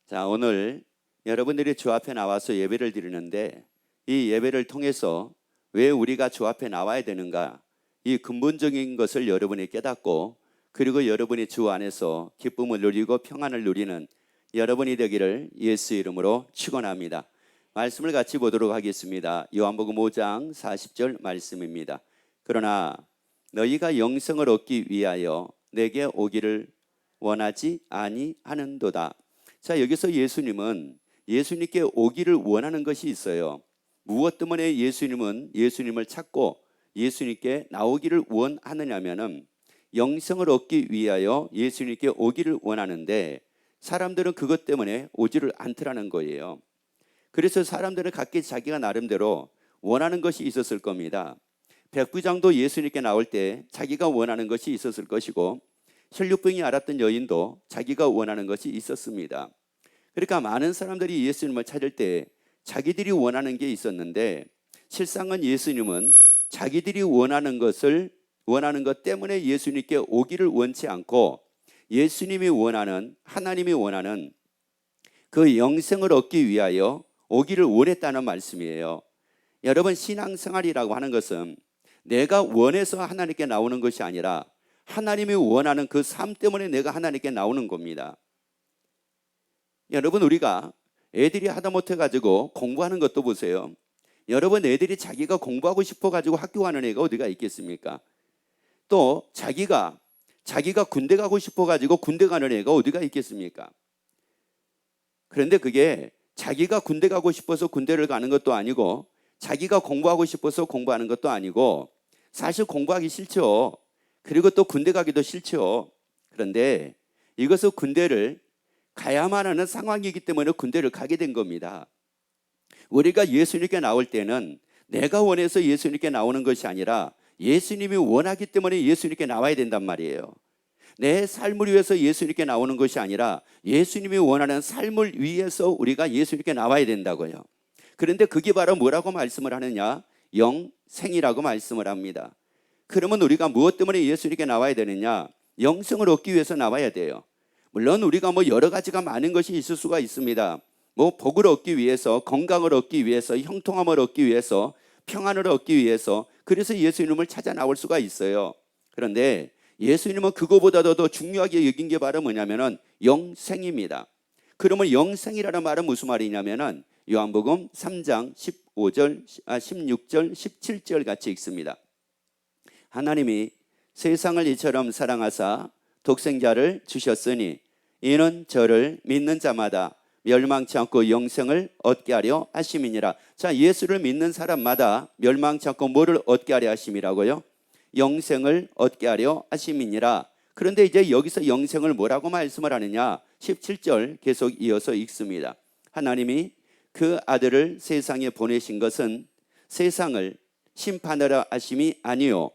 자, 오늘 여러분들이 주 앞에 나와서 예배를 드리는데 이 예배를 통해서 왜 우리가 주 앞에 나와야 되는가, 이 근본적인 것을 여러분이 깨닫고 그리고 여러분이 주 안에서 기쁨을 누리고 평안을 누리는 여러분이 되기를 예수 이름으로 축원합니다. 말씀을 같이 보도록 하겠습니다. 요한복음 5장 40절 말씀입니다. 그러나 너희가 영생을 얻기 위하여 내게 오기를 원하지 아니하는도다. 자, 여기서 예수님은 예수님께 오기를 원하는 것이 있어요. 무엇 때문에 예수님을 찾고 예수님께 나오기를 원하느냐면은 영생을 얻기 위하여 예수님께 오기를 원하는데 사람들은 그것 때문에 오지를 않더라는 거예요. 그래서 사람들은 각기 자기가 나름대로 원하는 것이 있었을 겁니다. 백부장도 예수님께 나올 때 자기가 원하는 것이 있었을 것이고 혈류병이 앓았던 여인도 자기가 원하는 것이 있었습니다. 그러니까 많은 사람들이 예수님을 찾을 때 자기들이 원하는 게 있었는데 실상은 예수님은 자기들이 원하는 것 때문에 예수님께 오기를 원치 않고 예수님이 원하는, 하나님이 원하는 그 영생을 얻기 위하여 오기를 원했다는 말씀이에요. 여러분, 신앙생활이라고 하는 것은 내가 원해서 하나님께 나오는 것이 아니라 하나님이 원하는 그 삶 때문에 내가 하나님께 나오는 겁니다. 여러분, 우리가 애들이 하다못해 가지고 공부하는 것도 보세요. 여러분, 애들이 자기가 공부하고 싶어 가지고 학교 가는 애가 어디가 있겠습니까? 또 자기가 군대 가고 싶어 가지고 군대 가는 애가 어디가 있겠습니까? 그런데 그게 자기가 군대 가고 싶어서 군대를 가는 것도 아니고 자기가 공부하고 싶어서 공부하는 것도 아니고 사실 공부하기 싫죠. 그리고 또 군대 가기도 싫죠. 그런데 이것은 군대를 가야만 하는 상황이기 때문에 군대를 가게 된 겁니다. 우리가 예수님께 나올 때는 내가 원해서 예수님께 나오는 것이 아니라 예수님이 원하기 때문에 예수님께 나와야 된단 말이에요. 내 삶을 위해서 예수님께 나오는 것이 아니라 예수님이 원하는 삶을 위해서 우리가 예수님께 나와야 된다고요. 그런데 그게 바로 뭐라고 말씀을 하느냐? 영생이라고 말씀을 합니다. 그러면 우리가 무엇 때문에 예수님께 나와야 되느냐? 영생을 얻기 위해서 나와야 돼요. 물론 우리가 여러 가지가 많은 것이 있을 수가 있습니다. 복을 얻기 위해서, 건강을 얻기 위해서, 형통함을 얻기 위해서, 평안을 얻기 위해서, 그래서 예수님을 찾아 나올 수가 있어요. 그런데 예수님은 그거보다도 더 중요하게 여긴 게 바로 뭐냐면은 영생입니다. 그러면 영생이라는 말은 무슨 말이냐면은 요한복음 3장 16절, 17절 같이 읽습니다. 하나님이 세상을 이처럼 사랑하사 독생자를 주셨으니 이는 저를 믿는 자마다 멸망치 않고 영생을 얻게 하려 하심이니라. 자, 예수를 믿는 사람마다 멸망치 않고 뭐를 얻게 하려 하심이라고요? 영생을 얻게 하려 하심이니라. 그런데 이제 여기서 영생을 뭐라고 말씀을 하느냐? 17절 계속 이어서 읽습니다. 하나님이 그 아들을 세상에 보내신 것은 세상을 심판하려 하심이 아니요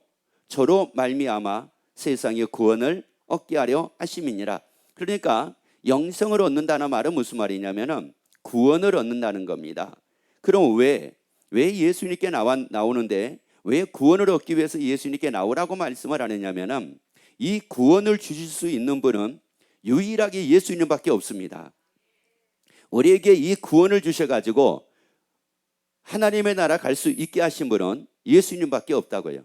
저로 말미암아 세상의 구원을 얻게 하려 하심이니라. 그러니까 영생을 얻는다는 말은 무슨 말이냐면은 구원을 얻는다는 겁니다. 그럼 왜 예수님께 나오는데 왜 구원을 얻기 위해서 예수님께 나오라고 말씀을 하느냐면은 이 구원을 주실 수 있는 분은 유일하게 예수님밖에 없습니다. 우리에게 이 구원을 주셔가지고 하나님의 나라 갈 수 있게 하신 분은 예수님밖에 없다고요.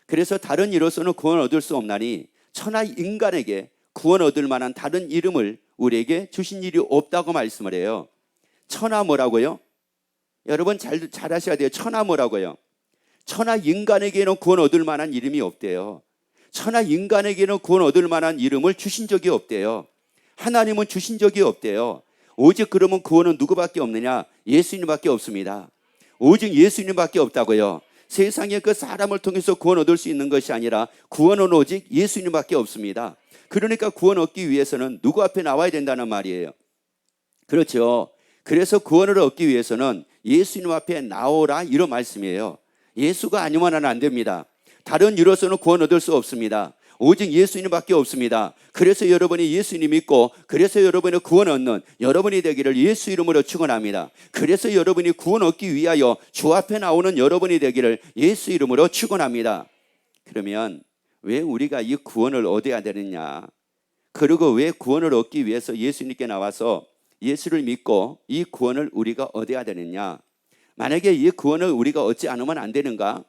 그래서 다른 이로서는 구원 얻을 수 없나니 천하 인간에게 구원 얻을 만한 다른 이름을 우리에게 주신 일이 없다고 말씀을 해요. 천하 뭐라고요? 여러분 잘 하셔야 돼요. 천하 뭐라고요? 천하 인간에게는 구원 얻을 만한 이름이 없대요. 천하 인간에게는 구원 얻을 만한 이름을 주신 적이 없대요. 하나님은 주신 적이 없대요. 오직 그러면 구원은 누구밖에 없느냐? 예수님밖에 없습니다. 오직 예수님밖에 없다고요. 세상에 그 사람을 통해서 구원 얻을 수 있는 것이 아니라 구원은 오직 예수님밖에 없습니다. 그러니까 구원 얻기 위해서는 누구 앞에 나와야 된다는 말이에요. 그렇죠. 그래서 구원을 얻기 위해서는 예수님 앞에 나오라 이런 말씀이에요. 예수가 아니면은 안 됩니다. 다른 이로서는 구원 얻을 수 없습니다. 오직 예수님밖에 없습니다. 그래서 여러분이 예수님 믿고 그래서 여러분의 구원 얻는 여러분이 되기를 예수 이름으로 축원합니다. 그래서 여러분이 구원 얻기 위하여 주 앞에 나오는 여러분이 되기를 예수 이름으로 축원합니다. 그러면 왜 우리가 이 구원을 얻어야 되느냐? 그리고 왜 구원을 얻기 위해서 예수님께 나와서 예수를 믿고 이 구원을 우리가 얻어야 되느냐? 만약에 이 구원을 우리가 얻지 않으면 안 되는가?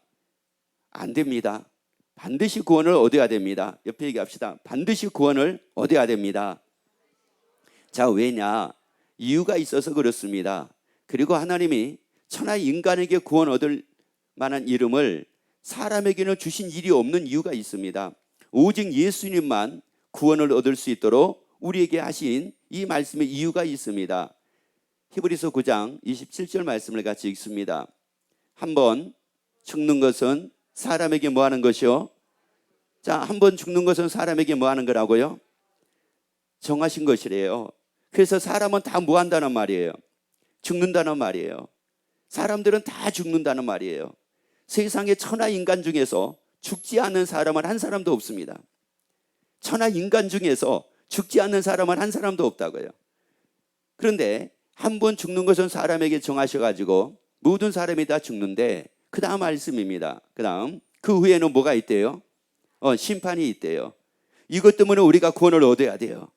안 됩니다. 반드시 구원을 얻어야 됩니다. 옆에 얘기합시다. 반드시 구원을 얻어야 됩니다. 자, 왜냐? 이유가 있어서 그렇습니다. 그리고 하나님이 천하 인간에게 구원 얻을 만한 이름을 사람에게는 주신 일이 없는 이유가 있습니다. 오직 예수님만 구원을 얻을 수 있도록 우리에게 하신 이 말씀의 이유가 있습니다. 히브리서 9장 27절 말씀을 같이 읽습니다. 한번 죽는 것은 사람에게 뭐 하는 것이요? 자, 한번 죽는 것은 사람에게 뭐 하는 거라고요? 정하신 것이래요. 그래서 사람은 다 뭐 한다는 말이에요? 죽는다는 말이에요. 사람들은 다 죽는다는 말이에요. 세상의 천하 인간 중에서 죽지 않는 사람은 한 사람도 없습니다. 천하 인간 중에서 죽지 않는 사람은 한 사람도 없다고요. 그런데 한 번 죽는 것은 사람에게 정하셔가지고 모든 사람이 다 죽는데 그 다음 말씀입니다. 그 다음 그 후에는 뭐가 있대요? 심판이 있대요. 이것 때문에 우리가 구원을 얻어야 돼요.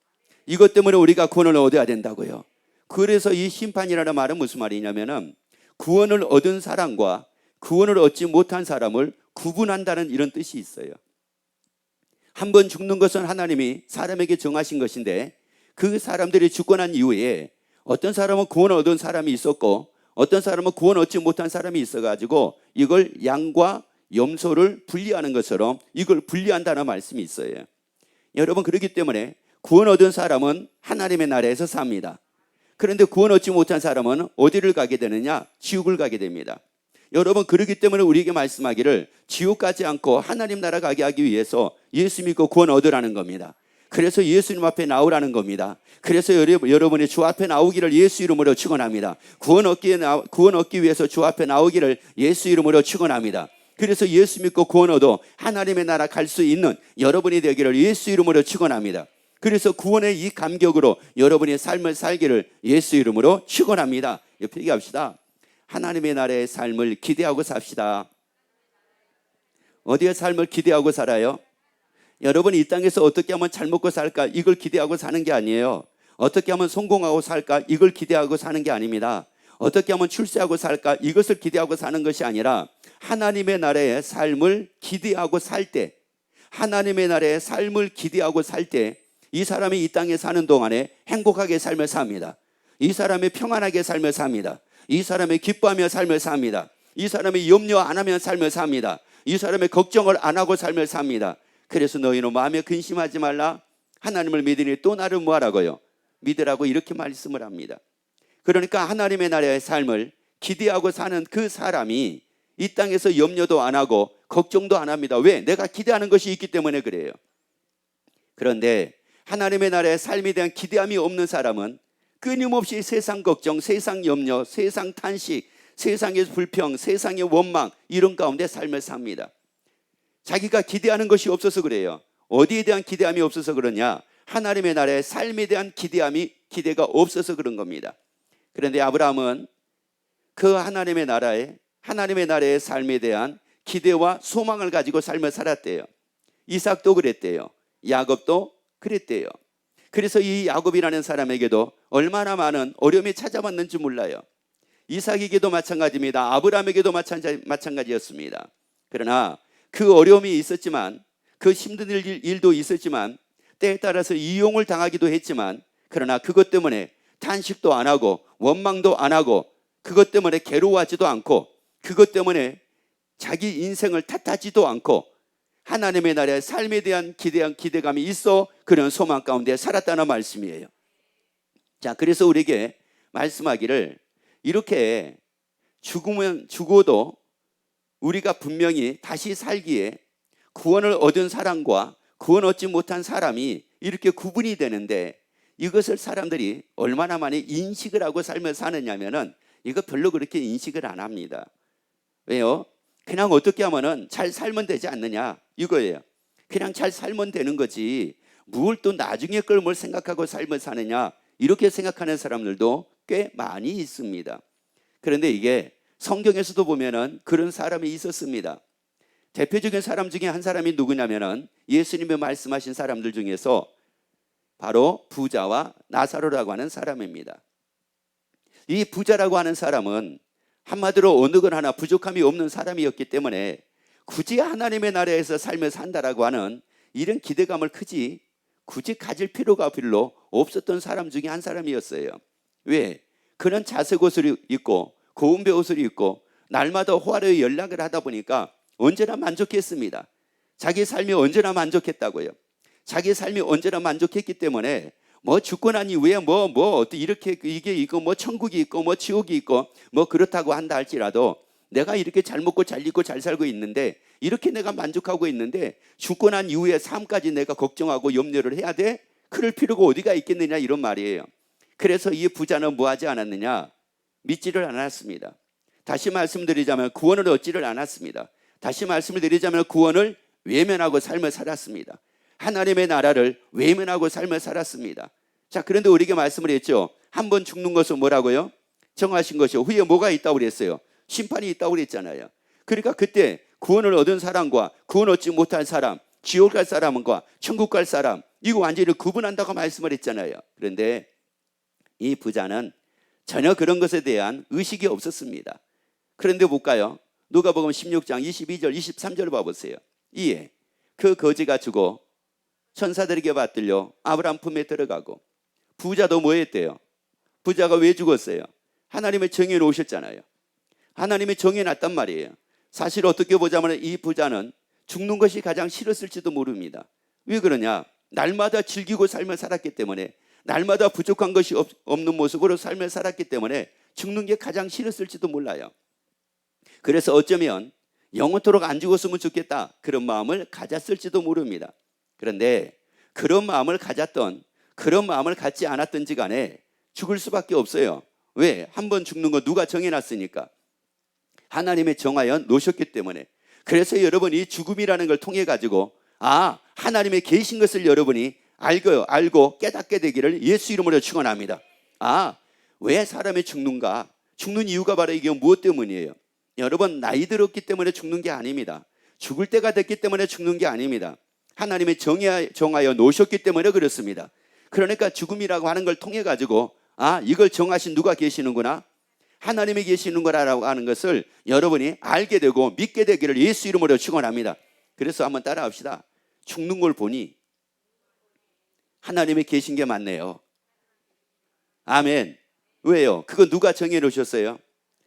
이것 때문에 우리가 구원을 얻어야 된다고요. 그래서 이 심판이라는 말은 무슨 말이냐면은 구원을 얻은 사람과 구원을 얻지 못한 사람을 구분한다는 이런 뜻이 있어요. 한 번 죽는 것은 하나님이 사람에게 정하신 것인데 그 사람들이 죽고 난 이후에 어떤 사람은 구원을 얻은 사람이 있었고 어떤 사람은 구원 얻지 못한 사람이 있어가지고 이걸 양과 염소를 분리하는 것처럼 이걸 분리한다는 말씀이 있어요. 여러분, 그렇기 때문에 구원 얻은 사람은 하나님의 나라에서 삽니다. 그런데 구원 얻지 못한 사람은 어디를 가게 되느냐? 지옥을 가게 됩니다. 여러분, 그렇기 때문에 우리에게 말씀하기를 지옥 가지 않고 하나님 나라 가게 하기 위해서 예수 믿고 구원 얻으라는 겁니다. 그래서 예수님 앞에 나오라는 겁니다. 그래서 여러분이 주 앞에 나오기를 예수 이름으로 축원합니다. 구원 얻기 위해서 주 앞에 나오기를 예수 이름으로 축원합니다. 그래서 예수 믿고 구원 얻어 하나님의 나라 갈 수 있는 여러분이 되기를 예수 이름으로 축원합니다. 그래서 구원의 이 감격으로 여러분의 삶을 살기를 예수 이름으로 축원합니다. 옆에 얘기합시다. 하나님의 나라의 삶을 기대하고 삽시다. 어디에 삶을 기대하고 살아요? 여러분이 이 땅에서 어떻게 하면 잘 먹고 살까? 이걸 기대하고 사는 게 아니에요. 어떻게 하면 성공하고 살까? 이걸 기대하고 사는 게 아닙니다. 어떻게 하면 출세하고 살까? 이것을 기대하고 사는 것이 아니라 하나님의 나라의 삶을 기대하고 살 때, 하나님의 나라의 삶을 기대하고 살 때 이 사람이 이 땅에 사는 동안에 행복하게 삶을 삽니다. 이 사람이 평안하게 삶을 삽니다. 이 사람이 기뻐하며 삶을 삽니다. 이 사람이 염려 안 하며 삶을 삽니다. 이 사람이 걱정을 안 하고 삶을 삽니다. 그래서 너희는 마음에 근심하지 말라. 하나님을 믿으니 또 나를 뭐하라고요? 믿으라고 이렇게 말씀을 합니다. 그러니까 하나님의 나라의 삶을 기대하고 사는 그 사람이 이 땅에서 염려도 안 하고 걱정도 안 합니다. 왜? 내가 기대하는 것이 있기 때문에 그래요. 그런데 하나님의 나라의 삶에 대한 기대함이 없는 사람은 끊임없이 세상 걱정, 세상 염려, 세상 탄식, 세상의 불평, 세상의 원망 이런 가운데 삶을 삽니다. 자기가 기대하는 것이 없어서 그래요. 어디에 대한 기대함이 없어서 그러냐? 하나님의 나라의 삶에 대한 기대가 없어서 그런 겁니다. 그런데 아브라함은 그 하나님의 나라의 삶에 대한 기대와 소망을 가지고 삶을 살았대요. 이삭도 그랬대요. 야곱도 그랬대요. 그래서 이 야곱이라는 사람에게도 얼마나 많은 어려움이 찾아왔는지 몰라요. 이삭에게도 마찬가지입니다. 아브라함에게도 마찬가지였습니다. 그러나 그 어려움이 있었지만, 그 힘든 일도 있었지만, 때에 따라서 이용을 당하기도 했지만, 그러나 그것 때문에 탄식도 안 하고 원망도 안 하고 그것 때문에 괴로워하지도 않고 그것 때문에 자기 인생을 탓하지도 않고 하나님의 나라의 삶에 대한 기대감이 있어 그런 소망 가운데 살았다는 말씀이에요. 자, 그래서 우리에게 말씀하기를 이렇게 죽어도 우리가 분명히 다시 살기에 구원을 얻은 사람과 구원 얻지 못한 사람이 이렇게 구분이 되는데 이것을 사람들이 얼마나 많이 인식을 하고 삶을 사느냐면은 이거 별로 그렇게 인식을 안 합니다. 왜요? 그냥 어떻게 하면은 잘 살면 되지 않느냐 이거예요. 그냥 잘 살면 되는 거지 뭘 또 나중에 걸 뭘 생각하고 삶을 사느냐 이렇게 생각하는 사람들도 꽤 많이 있습니다. 그런데 이게 성경에서도 보면은 그런 사람이 있었습니다. 대표적인 사람 중에 한 사람이 누구냐면은 예수님이 말씀하신 사람들 중에서 바로 부자와 나사로라고 하는 사람입니다. 이 부자라고 하는 사람은 한마디로 어느 것 하나 부족함이 없는 사람이었기 때문에 굳이 하나님의 나라에서 삶을 산다라고 하는 이런 기대감을 굳이 가질 필요가 별로 없었던 사람 중에 한 사람이었어요. 왜? 그는 자색 옷을 입고 고운 베옷을 입고 날마다 호화로이 연락을 하다 보니까 언제나 만족했습니다. 자기 삶이 언제나 만족했다고요. 자기 삶이 언제나 만족했기 때문에 뭐 죽고 난 이후에 이렇게 이게 있고 뭐 천국이 있고 뭐 지옥이 있고 뭐 그렇다고 한다 할지라도 내가 이렇게 잘 먹고 잘 입고 잘 살고 있는데 이렇게 내가 만족하고 있는데 죽고 난 이후에 삶까지 내가 걱정하고 염려를 해야 돼? 그럴 필요가 어디가 있겠느냐 이런 말이에요. 그래서 이 부자는 뭐 하지 않았느냐? 믿지를 않았습니다. 다시 말씀드리자면 구원을 얻지를 않았습니다. 다시 말씀을 드리자면 구원을 외면하고 삶을 살았습니다. 하나님의 나라를 외면하고 삶을 살았습니다. 자, 그런데 우리에게 말씀을 했죠. 한 번 죽는 것은 뭐라고요? 정하신 것이요. 후에 뭐가 있다고 그랬어요? 심판이 있다고 그랬잖아요. 그러니까 그때 구원을 얻은 사람과 구원 얻지 못한 사람, 지옥 갈 사람과 천국 갈 사람, 이거 완전히 구분한다고 말씀을 했잖아요. 그런데 이 부자는 전혀 그런 것에 대한 의식이 없었습니다. 그런데 볼까요? 누가복음 16장 22절 23절 봐보세요. 이에 그 거지가 죽어 천사들에게 받들려 아브라함 품에 들어가고 부자도 뭐 했대요? 부자가 왜 죽었어요? 하나님의 정해 놓으셨잖아요. 하나님의 정해 놨단 말이에요. 사실 어떻게 보자면 이 부자는 죽는 것이 가장 싫었을지도 모릅니다. 왜 그러냐? 날마다 즐기고 삶을 살았기 때문에, 날마다 부족한 것이 없는 모습으로 삶을 살았기 때문에 죽는 게 가장 싫었을지도 몰라요. 그래서 어쩌면 영원토록 안 죽었으면 좋겠다 그런 마음을 가졌을지도 모릅니다. 그런데 그런 마음을 가졌던 그런 마음을 갖지 않았던지 간에 죽을 수밖에 없어요. 왜? 한번 죽는 거 누가 정해놨으니까. 하나님의 정하여 놓으셨기 때문에. 그래서 여러분 이 죽음이라는 걸 통해 가지고 하나님의 계신 것을 여러분이 알고 깨닫게 되기를 예수 이름으로 축원합니다. 왜 사람이 죽는가? 죽는 이유가 바로 이게 무엇 때문이에요? 여러분 나이 들었기 때문에 죽는 게 아닙니다. 죽을 때가 됐기 때문에 죽는 게 아닙니다. 하나님의 정하여 놓으셨기 때문에 그렇습니다. 그러니까 죽음이라고 하는 걸 통해 가지고 이걸 정하신 누가 계시는구나, 하나님이 계시는 거라고 하는 것을 여러분이 알게 되고 믿게 되기를 예수 이름으로 축원합니다. 그래서 한번 따라합시다. 죽는 걸 보니 하나님이 계신 게 맞네요. 아멘. 왜요? 그거 누가 정해 놓으셨어요?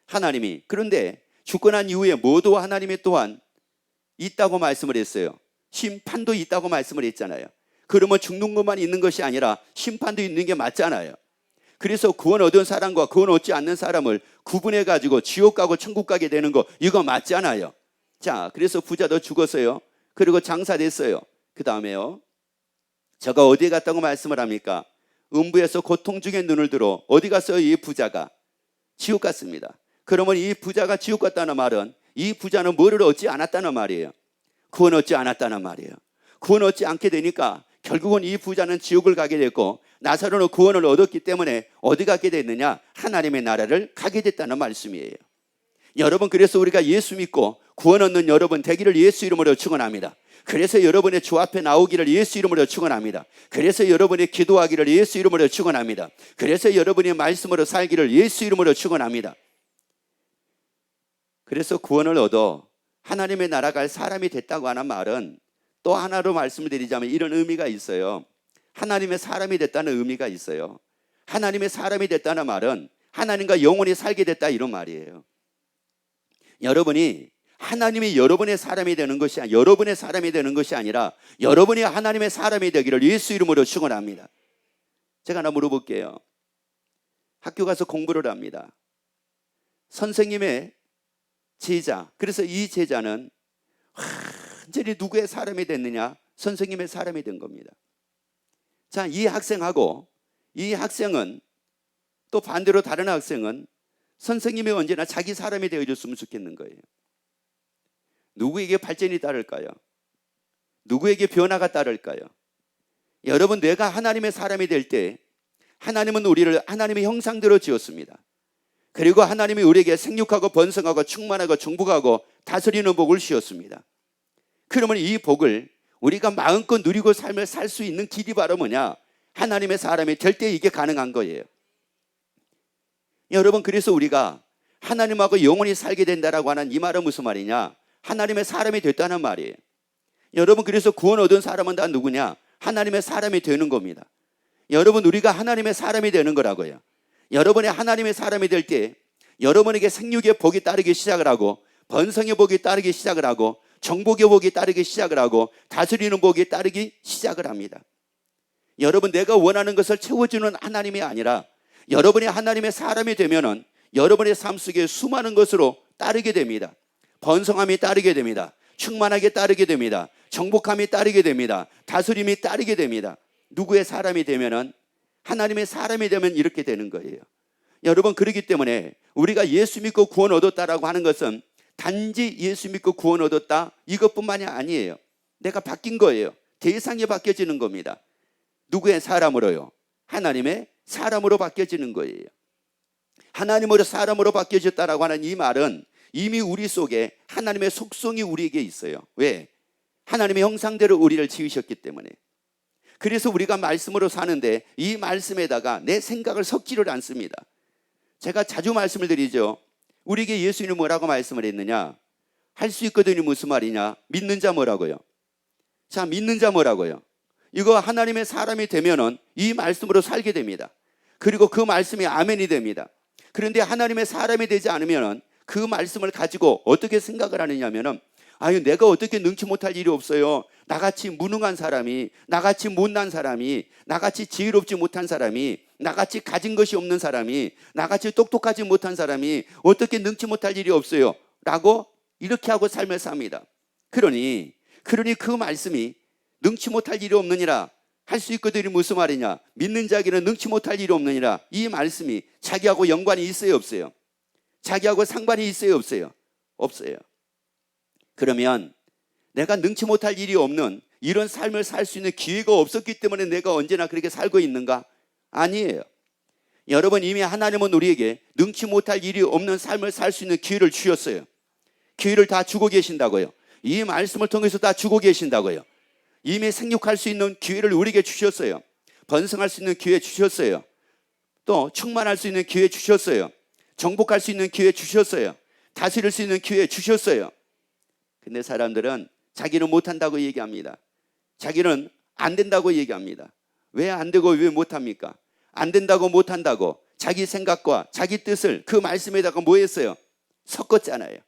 하나님이. 그런데 죽고 난 이후에 모두 하나님이 또한 있다고 말씀을 했어요. 심판도 있다고 말씀을 했잖아요. 그러면 죽는 것만 있는 것이 아니라 심판도 있는 게 맞잖아요. 그래서 구원 얻은 사람과 구원 얻지 않는 사람을 구분해 가지고 지옥 가고 천국 가게 되는 거 이거 맞잖아요. 자, 그래서 부자도 죽었어요. 그리고 장사됐어요. 그 다음에요, 저가 어디에 갔다고 말씀을 합니까? 음부에서 고통 중에 눈을 들어 어디 갔어요? 이 부자가 지옥 갔습니다. 그러면 이 부자가 지옥 갔다는 말은 이 부자는 뭐를 얻지 않았다는 말이에요? 구원 얻지 않았다는 말이에요. 구원 얻지 않게 되니까 결국은 이 부자는 지옥을 가게 됐고 나사로는 구원을 얻었기 때문에 어디 가게 됐느냐? 하나님의 나라를 가게 됐다는 말씀이에요. 여러분, 그래서 우리가 예수 믿고 구원 얻는 여러분 되기를 예수 이름으로 축원합니다. 그래서 여러분의 주 앞에 나오기를 예수 이름으로 축원합니다. 그래서 여러분이 기도하기를 예수 이름으로 축원합니다. 그래서 여러분이 말씀으로 살기를 예수 이름으로 축원합니다. 그래서 구원을 얻어 하나님의 나라 갈 사람이 됐다고 하는 말은 또 하나로 말씀을 드리자면 이런 의미가 있어요. 하나님의 사람이 됐다는 의미가 있어요. 하나님의 사람이 됐다는 말은 하나님과 영원히 살게 됐다 이런 말이에요. 여러분이 하나님이 여러분의 사람이 되는 것이 여러분의 사람이 되는 것이 아니라 여러분이 하나님의 사람이 되기를 예수 이름으로 축원합니다. 제가 하나 물어볼게요. 학교 가서 공부를 합니다. 선생님의 제자, 그래서 이 제자는 완전히 누구의 사람이 됐느냐? 선생님의 사람이 된 겁니다. 자, 이 학생하고 이 학생은 또 반대로 다른 학생은 선생님이 언제나 자기 사람이 되어줬으면 좋겠는 거예요. 누구에게 발전이 따를까요? 누구에게 변화가 따를까요? 여러분, 내가 하나님의 사람이 될 때 하나님은 우리를 하나님의 형상대로 지었습니다. 그리고 하나님이 우리에게 생육하고 번성하고 충만하고 정복하고 다스리는 복을 주셨습니다. 그러면 이 복을 우리가 마음껏 누리고 삶을 살 수 있는 길이 바로 뭐냐? 하나님의 사람이 될 때 이게 가능한 거예요. 여러분, 그래서 우리가 하나님하고 영원히 살게 된다라고 하는 이 말은 무슨 말이냐? 하나님의 사람이 됐다는 말이에요. 여러분, 그래서 구원 얻은 사람은 다 누구냐? 하나님의 사람이 되는 겁니다. 여러분, 우리가 하나님의 사람이 되는 거라고요. 여러분이 하나님의 사람이 될 때 여러분에게 생육의 복이 따르기 시작을 하고, 번성의 복이 따르기 시작을 하고, 정복의 복이 따르기 시작을 하고, 다스리는 복이 따르기 시작을 합니다. 여러분, 내가 원하는 것을 채워주는 하나님이 아니라 여러분이 하나님의 사람이 되면은 여러분의 삶 속에 수많은 것으로 따르게 됩니다. 번성함이 따르게 됩니다. 충만하게 따르게 됩니다. 정복함이 따르게 됩니다. 다스림이 따르게 됩니다. 누구의 사람이 되면은, 하나님의 사람이 되면 이렇게 되는 거예요. 여러분, 그렇기 때문에 우리가 예수 믿고 구원 얻었다라고 하는 것은 단지 예수 믿고 구원 얻었다 이것뿐만이 아니에요. 내가 바뀐 거예요. 대상이 바뀌어지는 겁니다. 누구의 사람으로요? 하나님의 사람으로 바뀌어지는 거예요. 하나님으로 사람으로 바뀌어졌다라고 하는 이 말은 이미 우리 속에 하나님의 속성이 우리에게 있어요. 왜? 하나님의 형상대로 우리를 지으셨기 때문에. 그래서 우리가 말씀으로 사는데 이 말씀에다가 내 생각을 섞지를 않습니다. 제가 자주 말씀을 드리죠. 우리에게 예수님은 뭐라고 말씀을 했느냐? 할 수 있거든요. 무슨 말이냐? 믿는 자 뭐라고요? 자, 믿는 자 뭐라고요? 이거 하나님의 사람이 되면은 이 말씀으로 살게 됩니다. 그리고 그 말씀이 아멘이 됩니다. 그런데 하나님의 사람이 되지 않으면은 그 말씀을 가지고 어떻게 생각을 하느냐면은, 아유, 내가 어떻게 능치 못할 일이 없어요. 나같이 무능한 사람이, 나같이 못난 사람이, 나같이 지혜롭지 못한 사람이, 나같이 가진 것이 없는 사람이, 나같이 똑똑하지 못한 사람이 어떻게 능치 못할 일이 없어요 라고 이렇게 하고 삶을 삽니다. 그러니 그 말씀이 능치 못할 일이 없느니라, 할 수 있거든요. 무슨 말이냐? 믿는 자에게는 능치 못할 일이 없느니라. 이 말씀이 자기하고 연관이 있어요, 없어요? 자기하고 상관이 있어요, 없어요? 없어요. 그러면 내가 능치 못할 일이 없는 이런 삶을 살 수 있는 기회가 없었기 때문에 내가 언제나 그렇게 살고 있는가? 아니에요. 여러분, 이미 하나님은 우리에게 능치 못할 일이 없는 삶을 살 수 있는 기회를 주셨어요. 기회를 다 주고 계신다고요. 이 말씀을 통해서 다 주고 계신다고요. 이미 생육할 수 있는 기회를 우리에게 주셨어요. 번성할 수 있는 기회 주셨어요. 또 충만할 수 있는 기회 주셨어요. 정복할 수 있는 기회 주셨어요. 다스릴 수 있는 기회 주셨어요. 근데 사람들은 자기는 못한다고 얘기합니다. 자기는 안 된다고 얘기합니다. 왜 안 되고 왜 못합니까? 안 된다고 못한다고 자기 생각과 자기 뜻을 그 말씀에다가 뭐 했어요? 섞었잖아요.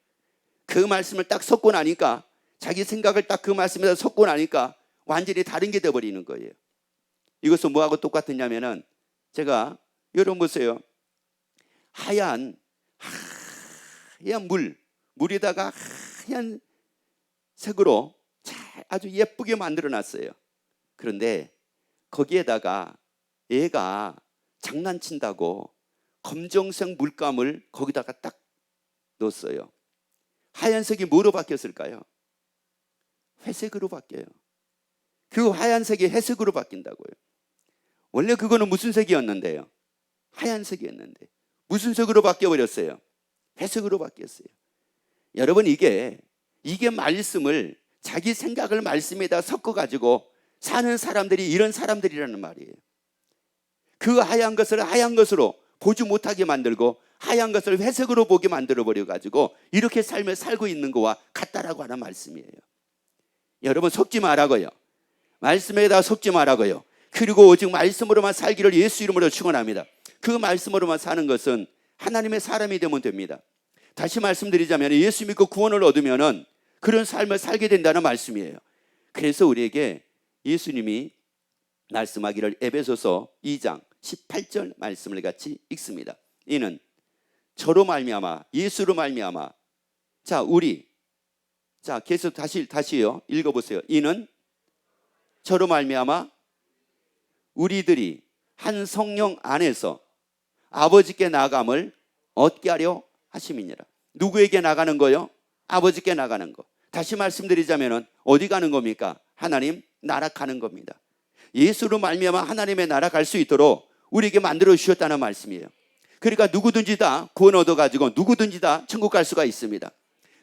그 말씀을 딱 섞고 나니까, 자기 생각을 딱 그 말씀에다 섞고 나니까 완전히 다른 게 되어버리는 거예요. 이것은 뭐하고 똑같으냐면은, 제가 여러분 보세요. 하얀 물에다가 하얀 색으로 아주 예쁘게 만들어 놨어요. 그런데 거기에다가 얘가 장난친다고 검정색 물감을 거기다가 딱 넣었어요. 하얀색이 뭐로 바뀌었을까요? 회색으로 바뀌어요. 그 하얀색이 회색으로 바뀐다고요. 원래 그거는 무슨 색이었는데요? 하얀색이었는데 무슨 색으로 바뀌어버렸어요? 회색으로 바뀌었어요. 여러분, 이게 말씀을, 자기 생각을 말씀에다 섞어가지고 사는 사람들이 이런 사람들이라는 말이에요. 그 하얀 것을 하얀 것으로 보지 못하게 만들고 하얀 것을 회색으로 보게 만들어버려가지고 이렇게 삶을 살고 있는 거와 같다라고 하는 말씀이에요. 여러분, 섞지 말라고요. 말씀에다 섞지 말라고요. 그리고 오직 말씀으로만 살기를 예수 이름으로 축원합니다. 그 말씀으로만 사는 것은 하나님의 사람이 되면 됩니다. 다시 말씀드리자면 예수 믿고 구원을 얻으면은 그런 삶을 살게 된다는 말씀이에요. 그래서 우리에게 예수님이 말씀하기를 에베소서 2장 18절 말씀을 같이 읽습니다. 이는 저로 말미암아, 예수로 말미암아. 계속 다시요. 읽어보세요. 이는 저로 말미암아 우리들이 한 성령 안에서 아버지께 나감을 얻게 하려 하심이니라. 누구에게 나가는 거요? 아버지께 나가는 거. 다시 말씀드리자면 어디 가는 겁니까? 하나님 나라 가는 겁니다. 예수로 말미암아 하나님의 나라 갈 수 있도록 우리에게 만들어 주셨다는 말씀이에요. 그러니까 누구든지 다 구원 얻어가지고 누구든지 다 천국 갈 수가 있습니다.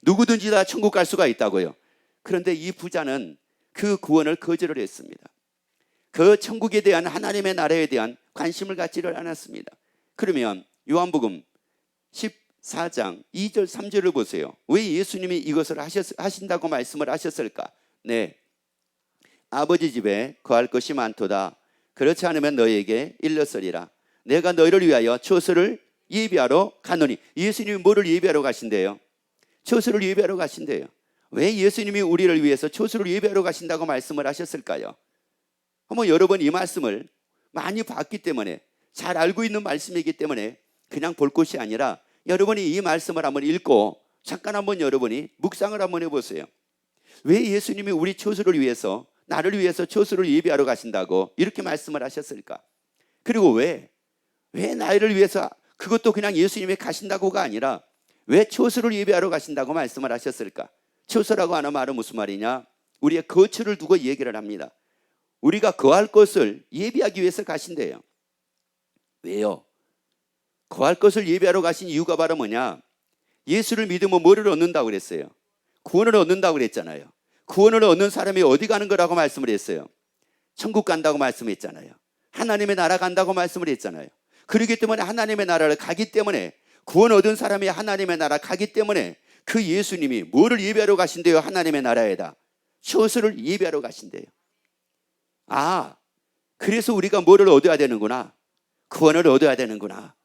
누구든지 다 천국 갈 수가 있다고요. 그런데 이 부자는 그 구원을 거절을 했습니다. 그 천국에 대한 하나님의 나라에 대한 관심을 갖지를 않았습니다. 그러면 요한복음 14장 2절 3절을 보세요. 왜 예수님이 이것을 하신다고 말씀을 하셨을까? 네, 아버지 집에 거할 것이 많도다. 그렇지 않으면 너에게 일렀으리라. 내가 너희를 위하여 처소를 예비하러 가노니. 예수님이 뭐를 예비하러 가신대요? 처소를 예비하러 가신대요. 왜 예수님이 우리를 위해서 처소를 예비하러 가신다고 말씀을 하셨을까요? 한번 여러분 이 말씀을 많이 봤기 때문에, 잘 알고 있는 말씀이기 때문에 그냥 볼 것이 아니라 여러분이 이 말씀을 한번 읽고 잠깐 한번 여러분이 묵상을 한번 해보세요. 왜 예수님이 우리 처소를 위해서, 나를 위해서 처소를 예비하러 가신다고 이렇게 말씀을 하셨을까? 그리고 왜 나를 위해서, 그것도 그냥 예수님이 가신다고가 아니라 왜 처소를 예비하러 가신다고 말씀을 하셨을까? 처소라고 하는 말은 무슨 말이냐? 우리의 거처를 두고 얘기를 합니다. 우리가 거할 것을 예비하기 위해서 가신대요. 왜요? 거할 것을 예비하러 가신 이유가 바로 뭐냐? 예수를 믿으면 뭐를 얻는다고 그랬어요? 구원을 얻는다고 그랬잖아요. 구원을 얻는 사람이 어디 가는 거라고 말씀을 했어요? 천국 간다고 말씀했잖아요. 하나님의 나라 간다고 말씀을 했잖아요. 그렇기 때문에 하나님의 나라를 가기 때문에, 구원 얻은 사람이 하나님의 나라 가기 때문에 그 예수님이 뭐를 예배하러 가신대요? 하나님의 나라에다 처소를 예배하러 가신대요. 아, 그래서 우리가 뭐를 얻어야 되는구나. 구원을 얻어야 되는구나.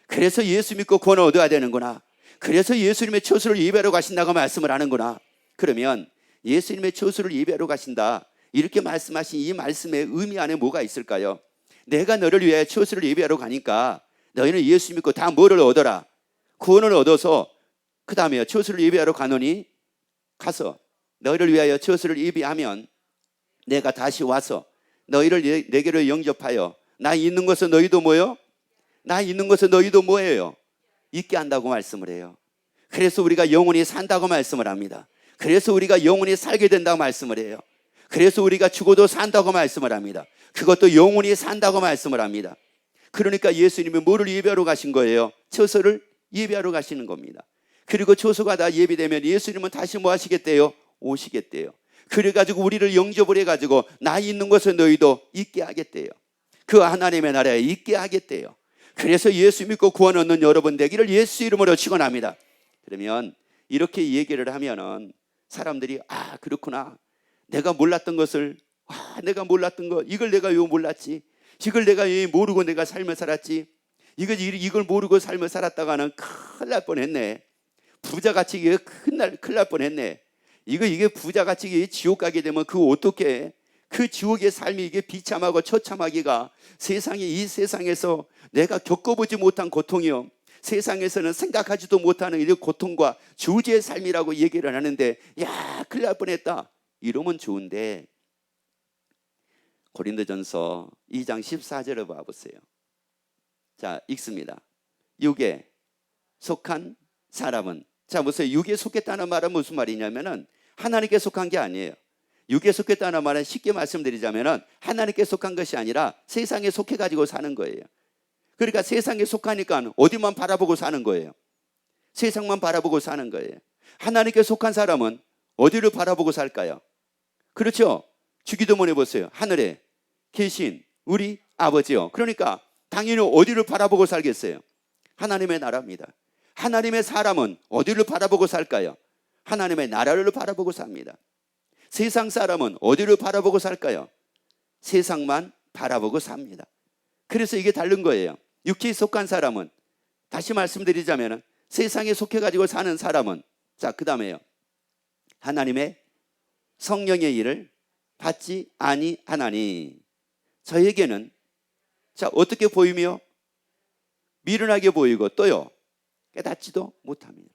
그래서 예수 믿고 구원을 얻어야 되는구나. 그래서 예수님의 처소를 예배하러 가신다고 말씀을 하는구나. 그러면 예수님의 처소를 예배하러 가신다, 이렇게 말씀하신 이 말씀의 의미 안에 뭐가 있을까요? 내가 너를 위하여 처소를 예배하러 가니까 너희는 예수 믿고 다 뭐를 얻어라? 구원을 얻어서 그 다음에 처소를 예배하러 가노니, 가서 너희를 위하여 처소를 예배하면 내가 다시 와서 너희를 내게로 영접하여 나 있는 것은 너희도 뭐요? 나 있는 것은 너희도 뭐예요? 있게 한다고 말씀을 해요. 그래서 우리가 영원히 산다고 말씀을 합니다. 그래서 우리가 영원히 살게 된다고 말씀을 해요. 그래서 우리가 죽어도 산다고 말씀을 합니다. 그것도 영원히 산다고 말씀을 합니다. 그러니까 예수님이 뭐를 예배하러 가신 거예요? 처소를 예배하러 가시는 겁니다. 그리고 처소가 다 예배되면 예수님은 다시 뭐 하시겠대요? 오시겠대요. 그래가지고 우리를 영접을 해가지고 나 있는 곳에 너희도 있게 하겠대요. 그 하나님의 나라에 있게 하겠대요. 그래서 예수 믿고 구원 얻는 여러분 되기를 예수 이름으로 축원합니다. 그러면 이렇게 얘기를 하면은 사람들이, 아, 그렇구나, 내가 몰랐던 것을, 내가 몰랐던 거, 이걸 내가 왜 몰랐지? 이걸 내가 왜 모르고 내가 삶을 살았지? 이걸 모르고 삶을 살았다가는 큰일 날 뻔했네. 부자같이 이게 큰일 날 뻔했네. 이게 부자같이 지옥 가게 되면 그 어떻게, 그 지옥의 삶이 이게 비참하고 처참하기가, 이 세상에서 내가 겪어보지 못한 고통이요, 세상에서는 생각하지도 못하는 이 고통과 저주의 삶이라고 얘기를 하는데, 야, 큰일 날 뻔했다 이러면 좋은데, 고린도전서 2장 14절을 봐보세요. 자, 읽습니다. 육에 속한 사람은, 자 보세요. 육에 속했다는 말은 무슨 말이냐면은 하나님께 속한 게 아니에요. 육에 속했다는 말은 쉽게 말씀드리자면은 하나님께 속한 것이 아니라 세상에 속해가지고 사는 거예요. 그러니까 세상에 속하니까 어디만 바라보고 사는 거예요? 세상만 바라보고 사는 거예요. 하나님께 속한 사람은 어디를 바라보고 살까요? 그렇죠? 주기도문 해보세요. 하늘에 계신 우리 아버지요. 그러니까 당연히 어디를 바라보고 살겠어요? 하나님의 나라입니다. 하나님의 사람은 어디를 바라보고 살까요? 하나님의 나라를 바라보고 삽니다. 세상 사람은 어디를 바라보고 살까요? 세상만 바라보고 삽니다. 그래서 이게 다른 거예요. 육체에 속한 사람은, 다시 말씀드리자면 세상에 속해가지고 사는 사람은, 자, 그 다음에요, 하나님의 성령의 일을 받지 아니하나니 저에게는, 자, 어떻게 보이며 미련하게 보이고 또요 깨닫지도 못합니다.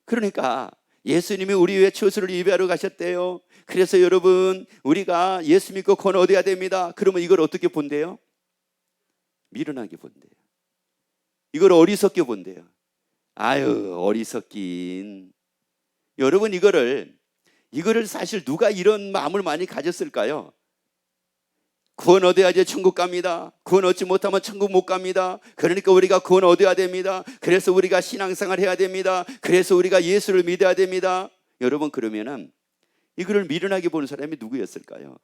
그러니까 예수님이 우리 위해 처소를 예배하러 가셨대요. 그래서 여러분, 우리가 예수 믿고 구원 얻어야 됩니다. 그러면 이걸 어떻게 본대요? 미련하게 본대요. 이걸 어리석게 본대요. 아유, 어리석긴. 여러분, 이거를 사실 누가 이런 마음을 많이 가졌을까요? 구원 얻어야지 천국 갑니다. 구원 얻지 못하면 천국 못 갑니다. 그러니까 우리가 구원 얻어야 됩니다. 그래서 우리가 신앙생활 해야 됩니다. 그래서 우리가 예수를 믿어야 됩니다. 여러분, 그러면은 이거를 미련하게 보는 사람이 누구였을까요?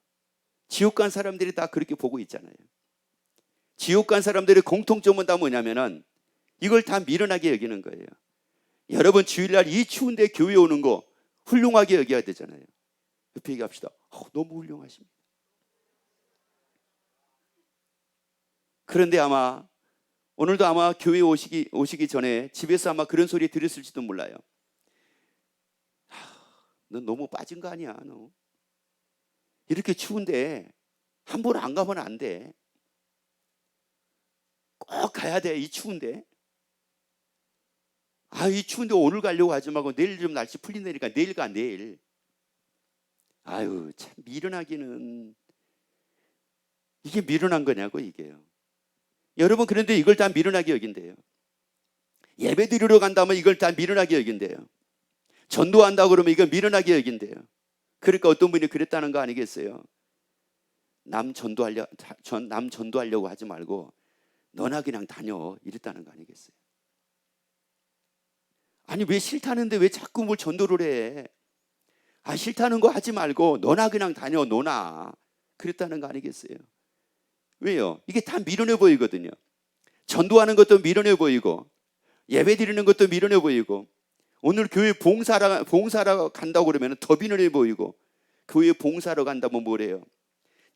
지옥 간 사람들이 다 그렇게 보고 있잖아요. 지옥 간 사람들의 공통점은 다 뭐냐면은 이걸 다 미련하게 여기는 거예요. 여러분 주일날 이 추운데 교회 오는 거 훌륭하게 여겨야 되잖아요. 옆에 얘기합시다. 너무 훌륭하십니다. 그런데 아마 오늘도 아마 교회 오시기 전에 집에서 아마 그런 소리 들으실지도 몰라요. 너 너무 빠진 거 아니야, 너. 이렇게 추운데 한 번 안 가면 안 돼. 꼭 가야 돼, 이 추운데. 이 추운데 오늘 가려고 하지 말고 내일 좀 날씨 풀린다니까 내일 가, 내일. 아유, 참 미련하기는. 이게 미련한 거냐고, 이게요. 여러분, 그런데 이걸 다 미련하게 여긴대요. 예배 드리러 간다면 이걸 다 미련하게 여긴대요. 전도한다고 그러면 이걸 미련하게 여긴대요. 그러니까 어떤 분이 그랬다는 거 아니겠어요? 남 전도하려고 하지 말고 너나 그냥 다녀, 이랬다는 거 아니겠어요? 아니, 왜 싫다는데 왜 자꾸 뭘 전도를 해? 싫다는 거 하지 말고 너나 그냥 다녀, 너나. 그랬다는 거 아니겠어요? 왜요? 이게 다 미련해 보이거든요. 전도하는 것도 미련해 보이고, 예배 드리는 것도 미련해 보이고, 오늘 교회 봉사하러 간다고 그러면 더 미련해 보이고, 교회 봉사하러 간다면 뭐래요?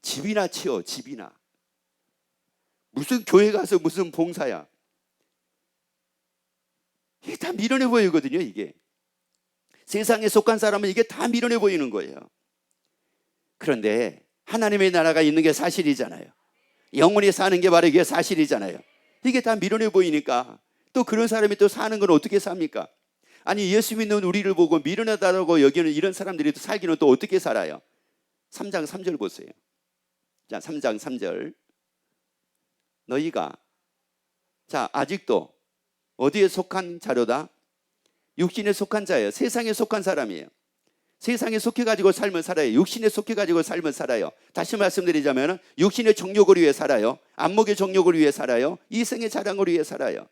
집이나 치워, 집이나. 무슨 교회 가서 무슨 봉사야? 이게 다 미련해 보이거든요, 이게. 세상에 속한 사람은 이게 다 미련해 보이는 거예요. 그런데 하나님의 나라가 있는 게 사실이잖아요. 영원히 사는 게 바로 이게 사실이잖아요. 이게 다 미련해 보이니까 또 그런 사람이 또 사는 건 어떻게 삽니까? 아니, 예수 믿는 우리를 보고 미련하다고 여기는 이런 사람들이 또 살기는 또 어떻게 살아요? 3장 3절 보세요. 자, 3장 3절. 너희가 아직도 어디에 속한 자료다? 육신에 속한 자예요. 세상에 속한 사람이에요. 세상에 속해가지고 삶을 살아요. 육신에 속해가지고 삶을 살아요. 다시 말씀드리자면 육신의 정욕을 위해 살아요. 안목의 정욕을 위해 살아요. 이생의 자랑을 위해 살아요.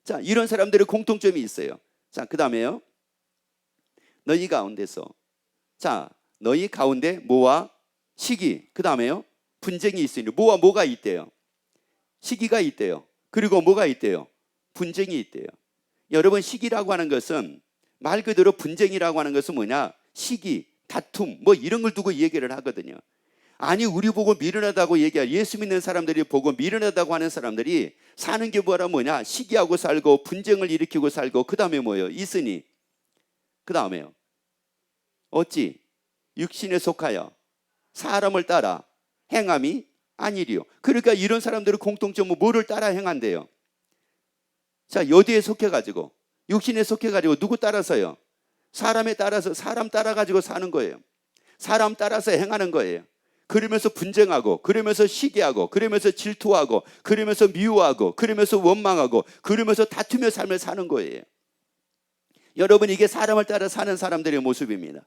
자, 이런 사람들의 공통점이 있어요. 자, 그 다음에요. 너희 가운데서. 자, 너희 가운데 뭐와 시기. 그 다음에요. 분쟁이 있으니. 뭐와 뭐가 있대요? 시기가 있대요. 그리고 뭐가 있대요? 분쟁이 있대요. 여러분, 시기라고 하는 것은 말 그대로 분쟁이라고 하는 것은 뭐냐? 시기, 다툼, 뭐 이런 걸 두고 얘기를 하거든요. 아니, 우리 보고 미련하다고 얘기할, 예수 믿는 사람들이 보고 미련하다고 하는 사람들이 사는 게 뭐냐? 시기하고 살고 분쟁을 일으키고 살고, 그 다음에 뭐예요? 있으니. 그 다음에요. 어찌 육신에 속하여 사람을 따라 행함이 아니리요. 그러니까 이런 사람들의 공통점은 뭐를 따라 행한대요? 자, 어디에 속해가지고, 육신에 속해가지고 누구 따라서요? 사람에 따라서, 사람 따라가지고 사는 거예요. 사람 따라서 행하는 거예요. 그러면서 분쟁하고, 그러면서 시기하고, 그러면서 질투하고, 그러면서 미워하고, 그러면서 원망하고, 그러면서 다투며 삶을 사는 거예요. 여러분, 이게 사람을 따라 사는 사람들의 모습입니다.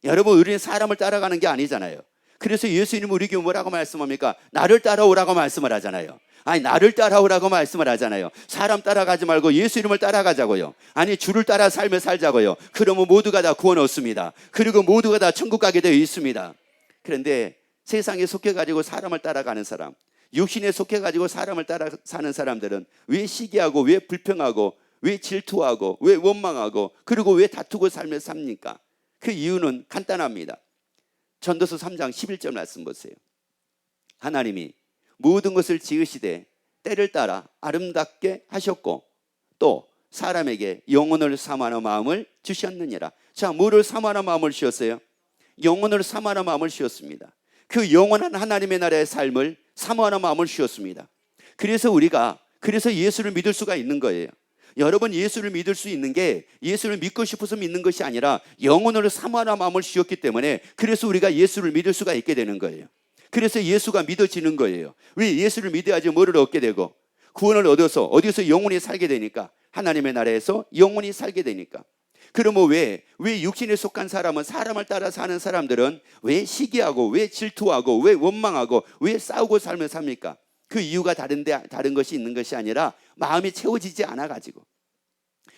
여러분, 우리는 사람을 따라가는 게 아니잖아요. 그래서 예수님은 우리에게 뭐라고 말씀합니까? 나를 따라오라고 말씀을 하잖아요. 아니, 나를 따라오라고 말씀을 하잖아요. 사람 따라가지 말고 예수 이름을 따라가자고요. 아니, 주를 따라 삶을 살자고요. 그러면 모두가 다 구원 얻습니다. 그리고 모두가 다 천국 가게 되어 있습니다. 그런데 세상에 속해가지고 사람을 따라가는 사람, 육신에 속해가지고 사람을 따라 사는 사람들은 왜 시기하고, 왜 불평하고, 왜 질투하고, 왜 원망하고, 그리고 왜 다투고 삶을 삽니까? 그 이유는 간단합니다. 전도서 3장 11절 말씀 보세요. 하나님이 모든 것을 지으시되 때를 따라 아름답게 하셨고 또 사람에게 영혼을 사모하는 마음을 주셨느니라. 자, 뭐를 사모하는 마음을 주셨어요? 영혼을 사모하는 마음을 주셨습니다. 그 영원한 하나님의 나라의 삶을 사모하는 마음을 주셨습니다. 그래서 예수를 믿을 수가 있는 거예요. 여러분, 예수를 믿을 수 있는 게 예수를 믿고 싶어서 믿는 것이 아니라 영혼을 사모하는 마음을 주셨기 때문에, 그래서 우리가 예수를 믿을 수가 있게 되는 거예요. 그래서 예수가 믿어지는 거예요. 왜? 예수를 믿어야지 뭐를 얻게 되고, 구원을 얻어서 어디서 영원히 살게 되니까, 하나님의 나라에서 영원히 살게 되니까. 그러면 왜 육신에 속한 사람은, 사람을 따라 사는 사람들은 왜 시기하고, 왜 질투하고, 왜 원망하고, 왜 싸우고 삶을 삽니까? 그 이유가 다른 것이 있는 것이 아니라 마음이 채워지지 않아가지고,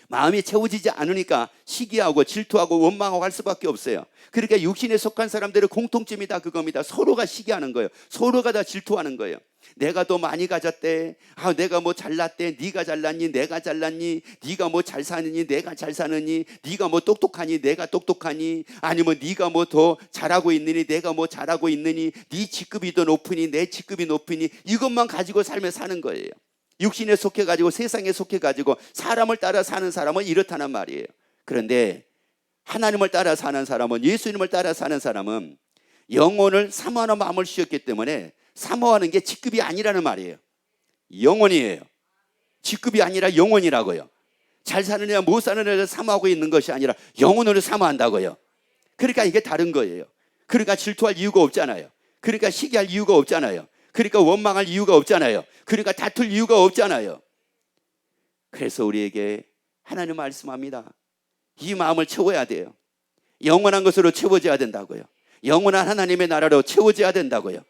마음이 채워지지 않으니까 시기하고 질투하고 원망하고 할 수밖에 없어요. 그러니까 육신에 속한 사람들의 공통점이 다 그겁니다. 서로가 시기하는 거예요. 서로가 다 질투하는 거예요. 내가 더 많이 가졌대. 내가 뭐 잘났대. 네가 잘났니? 내가 잘났니? 네가 뭐 잘 사느니? 내가 잘 사느니? 네가 뭐 똑똑하니? 내가 똑똑하니? 아니면 네가 뭐 더 잘하고 있느니? 내가 뭐 잘하고 있느니? 네 직급이 더 높으니? 내 직급이 높으니? 이것만 가지고 삶에 사는 거예요. 육신에 속해가지고 세상에 속해가지고 사람을 따라 사는 사람은 이렇다는 말이에요. 그런데 하나님을 따라 사는 사람은, 예수님을 따라 사는 사람은 영혼을 사모하는 마음을 씌웠기 때문에 사모하는 게 직급이 아니라는 말이에요. 영혼이에요. 직급이 아니라 영혼이라고요. 잘 사느냐 못 사느냐를 사모하고 있는 것이 아니라 영혼을 사모한다고요. 그러니까 이게 다른 거예요. 그러니까 질투할 이유가 없잖아요. 그러니까 시기할 이유가 없잖아요. 그러니까 원망할 이유가 없잖아요. 그러니까 다툴 이유가 없잖아요. 그래서 우리에게 하나님 말씀합니다. 이 마음을 채워야 돼요. 영원한 것으로 채워져야 된다고요. 영원한 하나님의 나라로 채워져야 된다고요.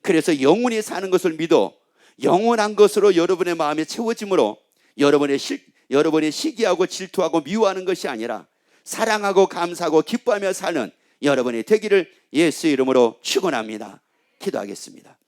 그래서 영원히 사는 것을 믿어 영원한 것으로 여러분의 마음이 채워짐으로 여러분의 시기하고 질투하고 미워하는 것이 아니라 사랑하고 감사하고 기뻐하며 사는 여러분이 되기를 예수 이름으로 축원합니다. 기도하겠습니다.